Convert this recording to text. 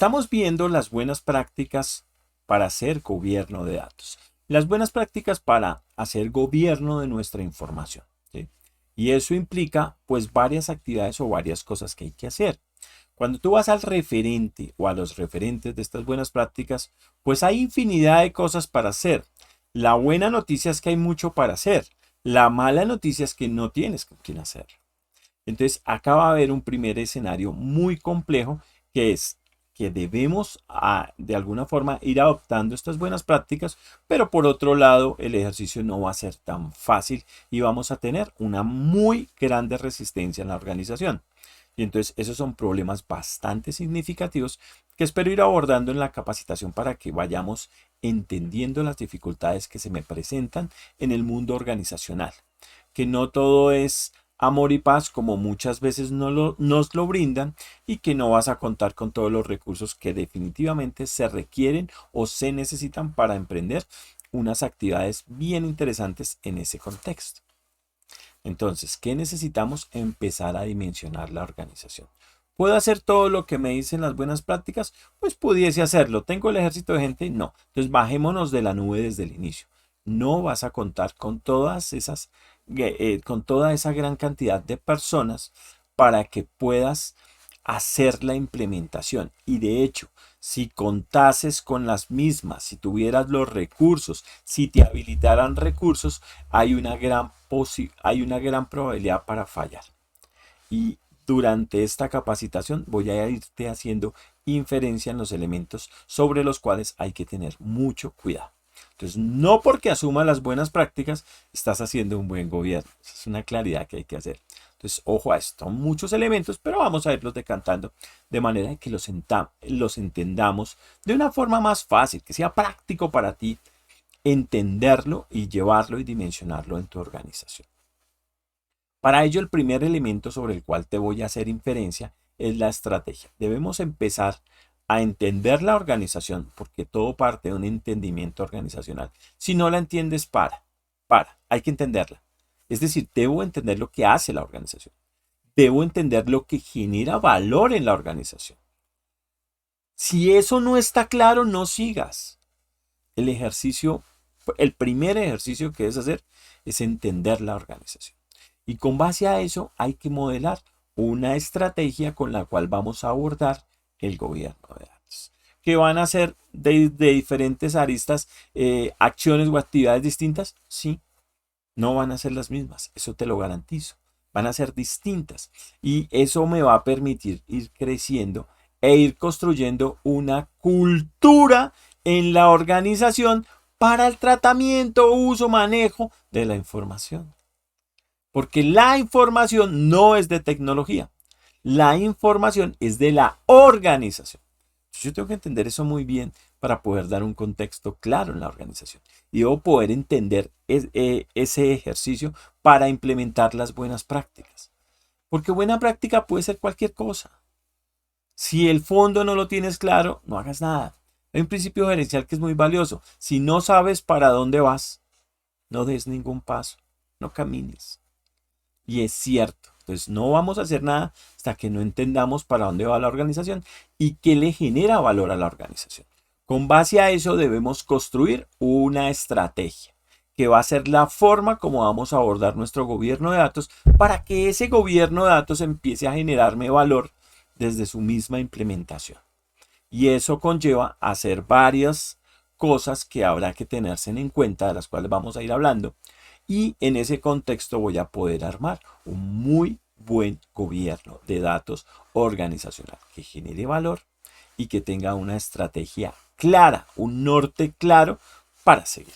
Estamos viendo las buenas prácticas para hacer gobierno de datos. Las buenas prácticas para hacer gobierno de nuestra información, ¿sí? Y eso implica pues varias actividades o varias cosas que hay que hacer. Cuando tú vas al referente o a los referentes de estas buenas prácticas, pues hay infinidad de cosas para hacer. La buena noticia es que hay mucho para hacer. La mala noticia es que no tienes con quién hacerlo. Entonces, acá va a haber un primer escenario muy complejo que es que debemos de alguna forma ir adoptando estas buenas prácticas, pero por otro lado el ejercicio no va a ser tan fácil y vamos a tener una muy grande resistencia en la organización. Y entonces esos son problemas bastante significativos que espero ir abordando en la capacitación para que vayamos entendiendo las dificultades que se me presentan en el mundo organizacional. Que no todo es amor y paz como muchas veces nos lo brindan y que no vas a contar con todos los recursos que definitivamente se requieren o se necesitan para emprender unas actividades bien interesantes en ese contexto. Entonces, ¿qué necesitamos? Empezar a dimensionar la organización. ¿Puedo hacer todo lo que me dicen las buenas prácticas? Pues pudiese hacerlo. ¿Tengo el ejército de gente? No. Entonces bajémonos de la nube desde el inicio. No vas a contar con con toda esa gran cantidad de personas para que puedas hacer la implementación. Y de hecho, si contases con las mismas, si tuvieras los recursos, si te habilitaran recursos, hay una gran probabilidad para fallar. Y durante esta capacitación voy a irte haciendo inferencia en los elementos sobre los cuales hay que tener mucho cuidado. Entonces, no porque asumas las buenas prácticas, estás haciendo un buen gobierno. Esa es una claridad que hay que hacer. Entonces, ojo a esto, son muchos elementos, pero vamos a irlos decantando de manera que los entendamos de una forma más fácil, que sea práctico para ti entenderlo y llevarlo y dimensionarlo en tu organización. Para ello, el primer elemento sobre el cual te voy a hacer inferencia es la estrategia. Debemos empezar a entender la organización, porque todo parte de un entendimiento organizacional. Si no la entiendes, hay que entenderla. Es decir, debo entender lo que hace la organización. Debo entender lo que genera valor en la organización. Si eso no está claro, no sigas. El primer ejercicio que debes hacer es entender la organización. Y con base a eso hay que modelar una estrategia con la cual vamos a abordar el gobierno de datos. ¿Que van a ser de diferentes aristas acciones o actividades distintas? Sí, no van a ser las mismas, eso te lo garantizo. Van a ser distintas y eso me va a permitir ir creciendo e ir construyendo una cultura en la organización para el tratamiento, uso, manejo de la información. Porque la información no es de tecnología. La información es de la organización. Yo tengo que entender eso muy bien para poder dar un contexto claro en la organización. Y debo poder entender ese ejercicio para implementar las buenas prácticas. Porque buena práctica puede ser cualquier cosa. Si el fondo no lo tienes claro, no hagas nada. Hay un principio gerencial que es muy valioso. Si no sabes para dónde vas, no des ningún paso, no camines. Y es cierto. Entonces no vamos a hacer nada hasta que no entendamos para dónde va la organización y qué le genera valor a la organización. Con base a eso debemos construir una estrategia que va a ser la forma como vamos a abordar nuestro gobierno de datos para que ese gobierno de datos empiece a generarme valor desde su misma implementación. Y eso conlleva a hacer varias cosas que habrá que tenerse en cuenta, de las cuales vamos a ir hablando. Y en ese contexto voy a poder armar un muy buen gobierno de datos organizacional que genere valor y que tenga una estrategia clara, un norte claro para seguir.